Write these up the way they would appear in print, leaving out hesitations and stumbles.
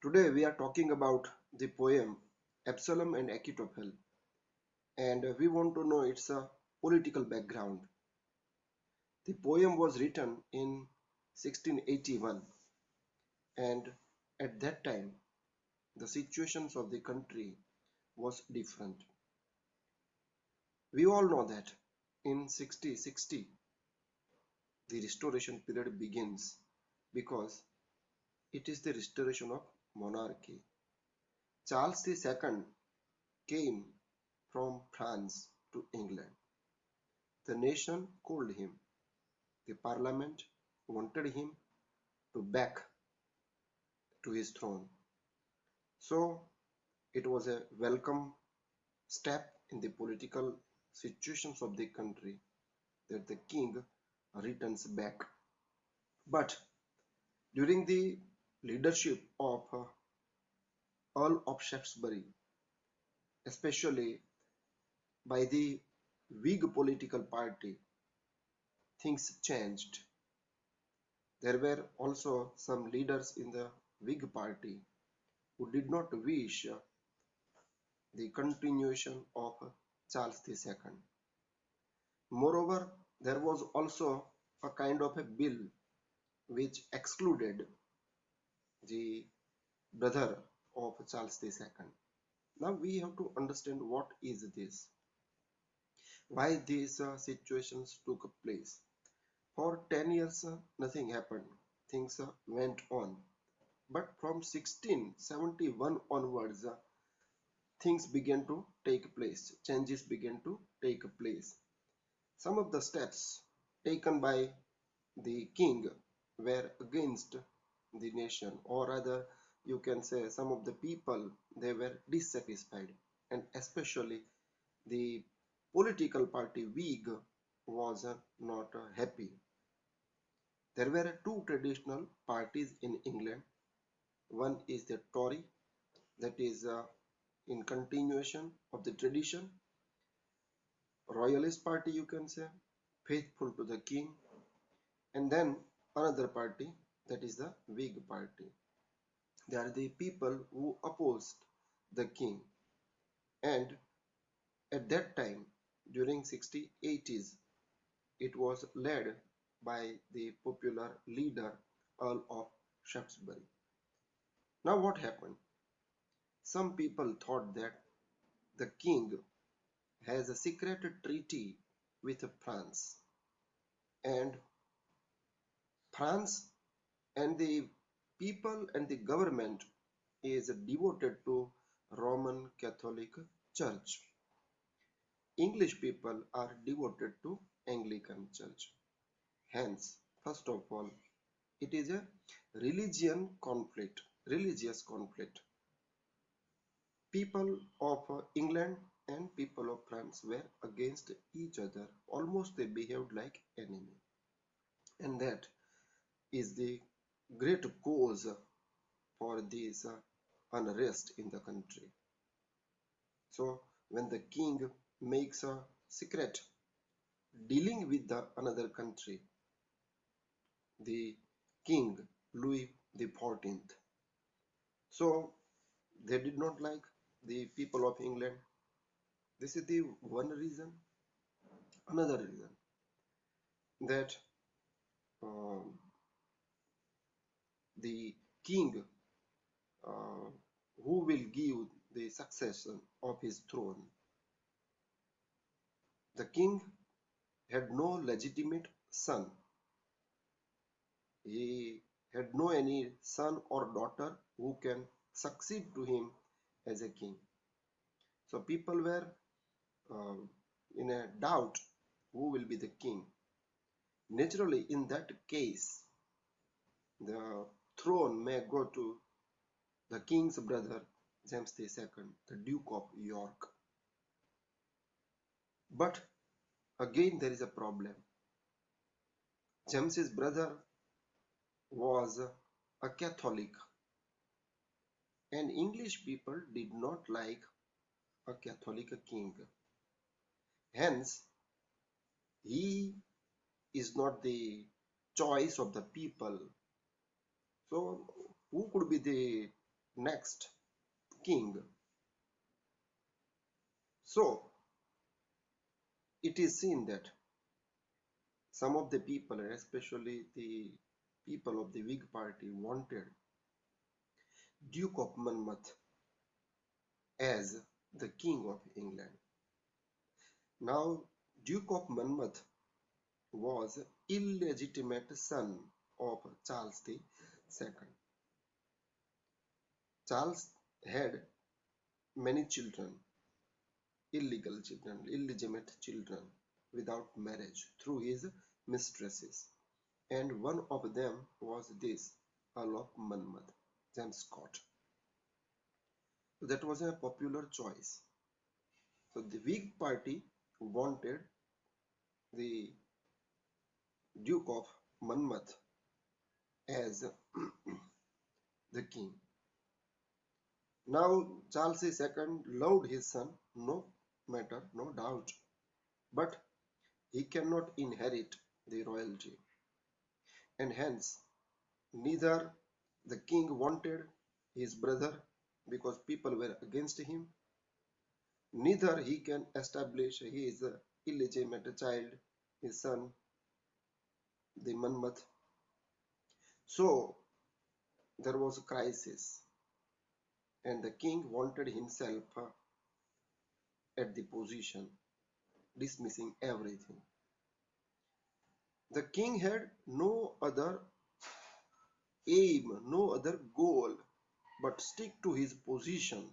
Today we are talking about the poem Absalom and Achitophel, and we want to know its political background. The poem was written in 1681, and at that time the situations of the country was different. We all know that in 1660 the restoration period begins because it is the restoration of monarchy. Charles II came from France to England. The nation called him. The parliament wanted him to back to his throne. So it was a welcome step in the political situations of the country that the king returns back. But during the leadership of Earl of Shaftesbury, especially by the Whig political party, things changed. There were also some leaders in the Whig party who did not wish the continuation of Charles II. Moreover, there was also a kind of a bill which excluded the brother of Charles II. Now we have to understand what is this, why these situations took place. For 10 years, nothing happened. Things went on. But from 1671 onwards, things began to take place. Changes began to take place. Some of the steps taken by the king were against the nation, or rather, you can say some of the people they were dissatisfied, and especially the political party Whig was not happy. There were two traditional parties in England. One is the Tory, that is in continuation of the tradition, Royalist party, you can say, faithful to the king, and then another party, that is the Whig party. They are the people who opposed the king, and at that time during 1680s it was led by the popular leader Earl of Shaftesbury. Now what happened? Some people thought that the king has a secret treaty with France, and France and the people and the government is devoted to Roman Catholic Church. English people are devoted to Anglican Church. Hence, first of all, it is a religious conflict. People of England and people of France were against each other. Almost they behaved like enemy. And that is the great cause for this unrest in the country. So when the king makes a secret dealing with the another country, the king Louis the 14th. So they did not like the people of England. This is the one reason. Another reason that um, the king uh, who will give the succession of his throne. The king had no legitimate son. He had no any son or daughter who can succeed to him as a king. So people were uh, in a doubt who will be the king. Naturally, in that case, the throne may go to the king's brother James II, the Duke of York. But again, there is a problem. James's brother was a Catholic, and English people did not like a Catholic king. Hence, he is not the choice of the people. So, who could be the Next, king. So it is seen that some of the people, especially the people of the Whig party, wanted Duke of Monmouth as the king of England. Now, Duke of Monmouth was illegitimate son of Charles II. Charles had many children, illegitimate children without marriage through his mistresses. And one of them was this Earl of Monmouth, James Scott. So that was a popular choice. So the Whig party wanted the Duke of Monmouth as the king. Now Charles II loved his son, no matter, no doubt, but he cannot inherit the royalty, and hence neither the king wanted his brother because people were against him, neither he can establish his illegitimate child, his son, the Monmouth. So there was a crisis, and the king wanted himself at the position, dismissing everything. The king had no other aim, no other goal, but stick to his position,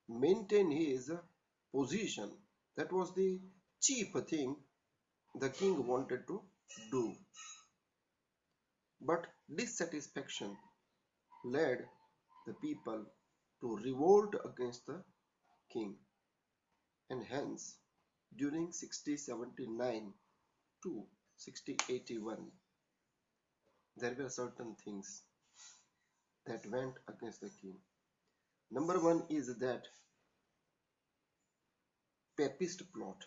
maintain his position. That was the chief thing the king wanted to do. But dissatisfaction led the people to revolt against the king, and hence during 1679 to 1681 there were certain things that went against the king. Number one is that papist plot.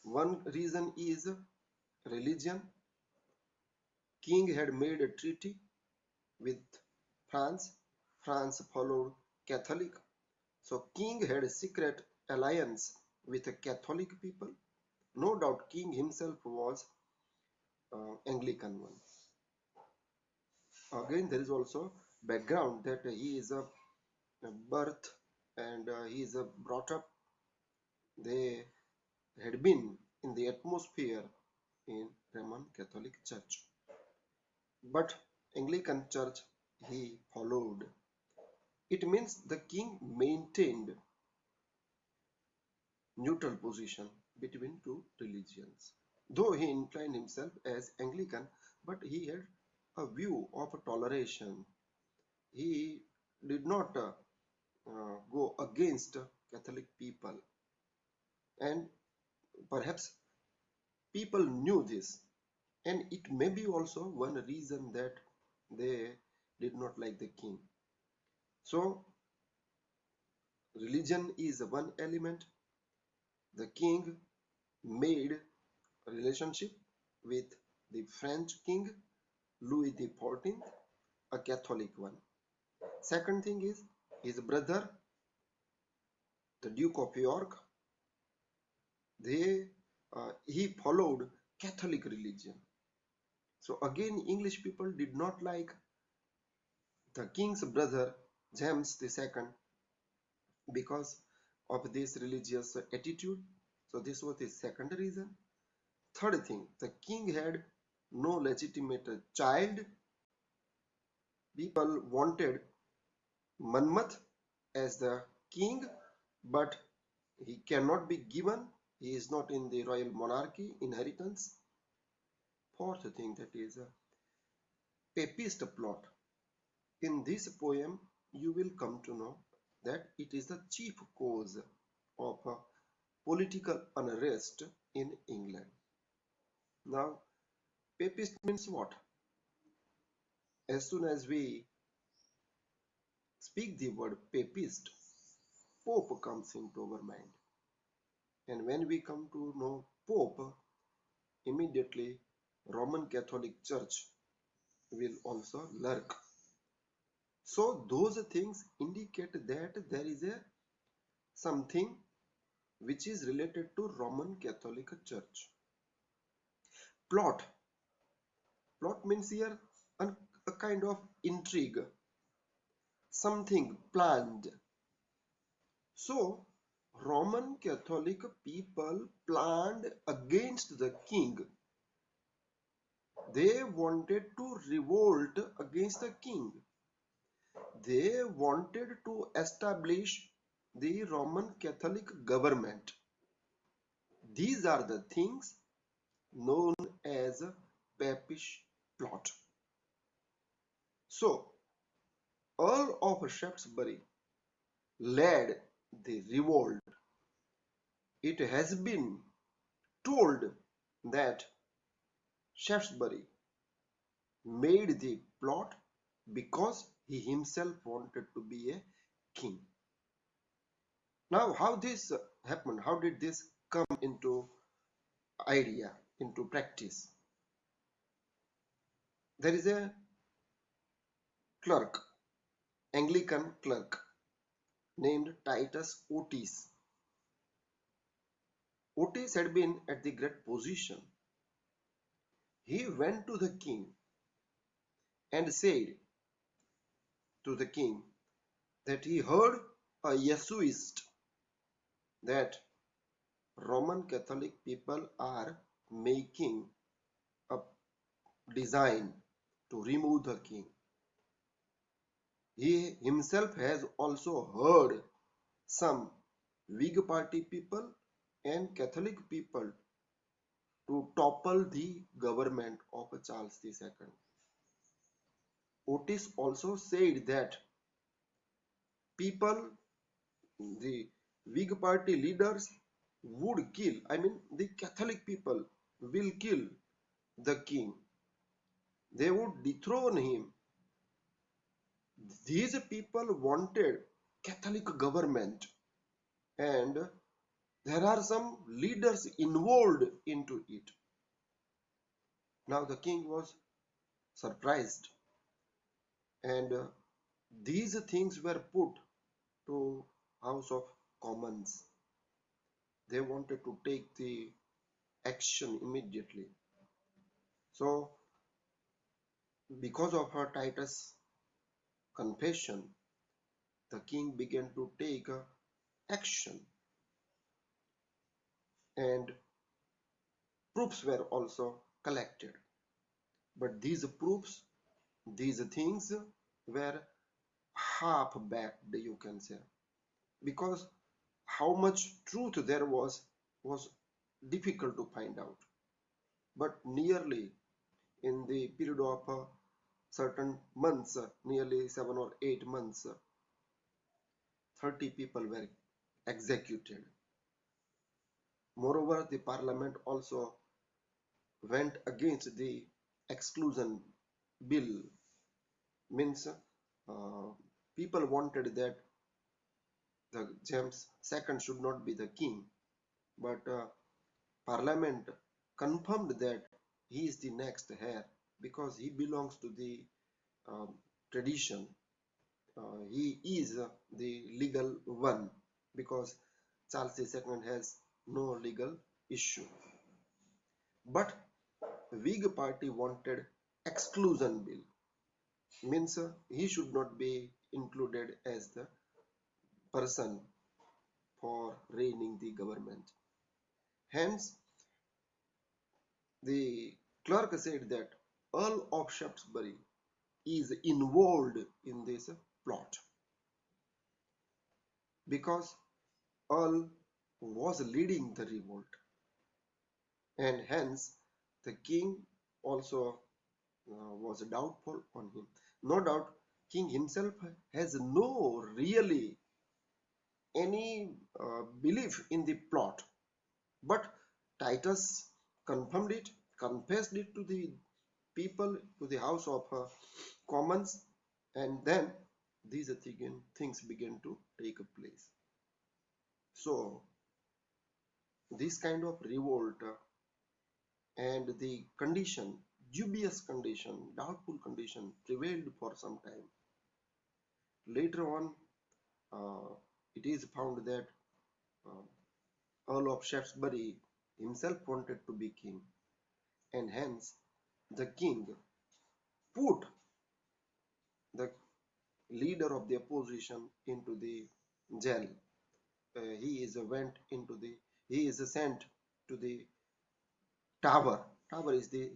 One reason is religion. King had made a treaty with France. France followed Catholic. So king had a secret alliance with the Catholic people. No doubt king himself was Anglican one. Again, there is also background that he is a birth and he is brought up. They had been in the atmosphere in Roman Catholic Church. But Anglican Church he followed. It means the king maintained neutral position between two religions. Though he inclined himself as Anglican, but he had a view of toleration. He did not go against Catholic people, and perhaps people knew this, and it may be also one reason that they did not like the king. So religion is one element. The king made a relationship with the French king Louis XIV, a Catholic one. Second thing is his brother, the Duke of York, he followed Catholic religion. So again, English people did not like the king's brother James II because of this religious attitude. So this was the second reason. Third thing, the king had no legitimate child. People wanted Monmouth as the king, but he cannot be given. He is not in the royal monarchy inheritance. Fourth thing, that is a papist plot. In this poem, you will come to know that it is the chief cause of political unrest in England. Now, papist means what? As soon as we speak the word papist, Pope comes into our mind. And when we come to know Pope, immediately Roman Catholic Church will also lurk. So those things indicate that there is a something which is related to Roman Catholic Church. Plot. Plot means here a kind of intrigue, something planned. So Roman Catholic people planned against the king. They wanted to revolt against the king. They wanted to establish the Roman Catholic government. These are the things known as a papish plot. So, Earl of Shaftesbury led the revolt. It has been told that Shaftesbury made the plot because he himself wanted to be a king. Now, how this happened? How did this come into idea, into practice? There is a clerk, Anglican clerk, named Titus Otis. Otis had been at the great position. He went to the king and said to the king that he heard a Jesuit that Roman Catholic people are making a design to remove the king. He himself has also heard some Whig party people and Catholic people to topple the government of Charles II. Otis also said that people, the Whig party leaders would kill, the Catholic people will kill the king. They would dethrone him. These people wanted Catholic government, and there are some leaders involved into it. Now the king was surprised, and these things were put to House of Commons. They wanted to take the action immediately. So because of her Titus confession, the king began to take action, and proofs were also collected. But these proofs, these things were half backed, you can say, because how much truth there was difficult to find out. But nearly in the period of certain months, nearly 7 or 8 months, 30 people were executed. Moreover, the parliament also went against the exclusion bill. Means people wanted that the James II should not be the king, but parliament confirmed that he is the next heir because he belongs to the um, tradition. He is the legal one because Charles II has no legal issue. But Whig party wanted exclusion bill, means he should not be included as the person for reigning the government. Hence, the clerk said that Earl of Shaftesbury is involved in this plot because Earl was leading the revolt, and hence the king also was doubtful on him. No doubt, king himself has no really any belief in the plot, but Titus confirmed it, confessed it to the people, to the House of Commons, and then these things began to take place. So this kind of revolt and the condition, dubious condition, doubtful condition prevailed for some time. Later on, uh, it is found that uh, Earl of Shaftesbury himself wanted to be king, and hence the king put the leader of the opposition into the jail. He is went into the he is sent to the Tower. Tower is the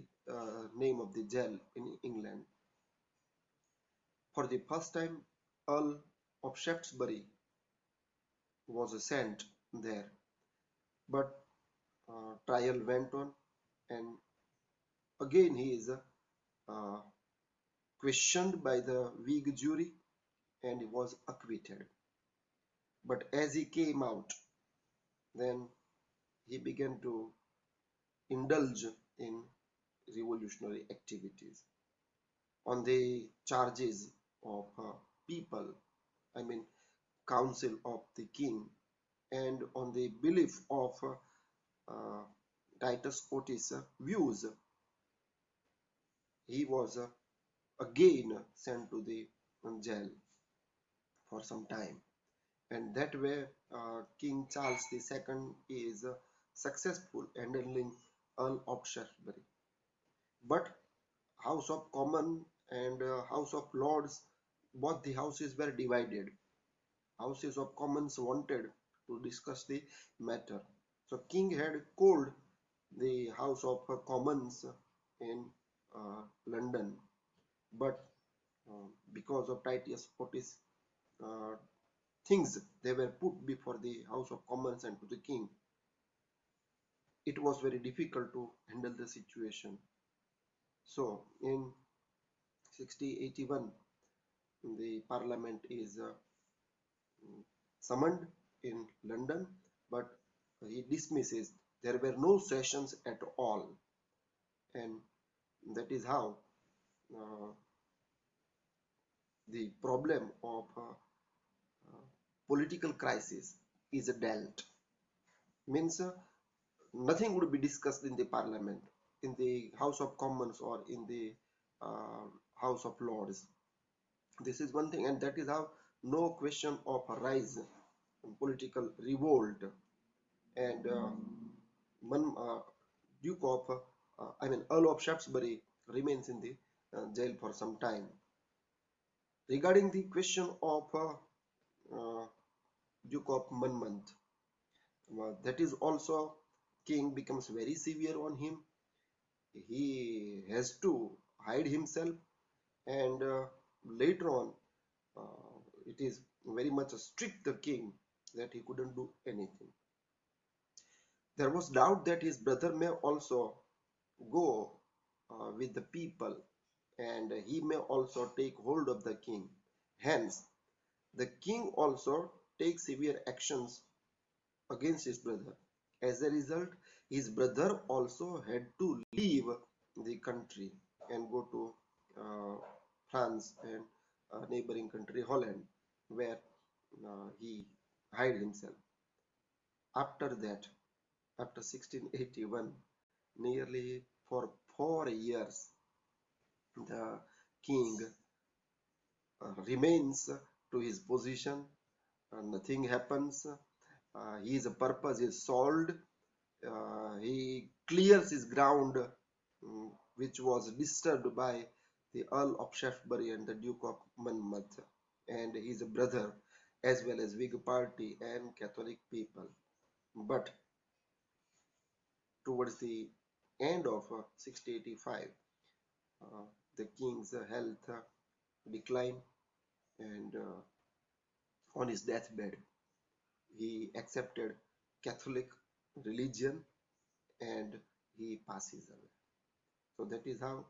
name of the jail in England. For the first time, Earl of Shaftesbury was sent there, but trial went on, and again he is uh, questioned by the Whig jury, and he was acquitted. But as he came out, then he began to indulge in revolutionary activities on the charges of people, I mean, council of the king, and on the belief of uh, Titus Otis' views. He was again sent to the jail for some time, and that way King Charles II is successful handling Earl of Shaftesbury. But House of Commons and House of Lords, both the houses were divided. Houses of Commons wanted to discuss the matter. So King had called the House of Commons in London, but because of Titus Otis uh, things they were put before the House of Commons and to the King, it was very difficult to handle the situation. So in 1681, the Parliament is summoned in London, but he dismisses. There were no sessions at all, and that is how uh, the problem of political crisis is dealt. Means nothing would be discussed in the Parliament, in the House of Commons, or in the uh, House of Lords. This is one thing, and that is how no question of a rise in political revolt, and one Duke of, Earl of Shaftesbury remains in the jail for some time. Regarding the question of uh, Duke of Monmouth, that is also King becomes very severe on him. He has to hide himself, and later on, it is very much a strict the king that he couldn't do anything. There was doubt that his brother may also go with the people, and he may also take hold of the king. Hence, the king also takes severe actions against his brother. As a result, his brother also had to leave the country and go to France and neighboring country Holland, where he hid himself. After that, after 1681, nearly for 4 years, the king remains to his position. Nothing happens. His purpose is solved. He clears his ground, which was disturbed by the Earl of Shaftesbury and the Duke of Monmouth and his brother, as well as Whig party and Catholic people. But towards the end of 1685, uh, the king's health declined, and on his deathbed, he accepted Catholic religion and he passes away. So that is how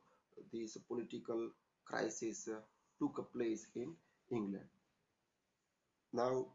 this political crisis took place in England. Now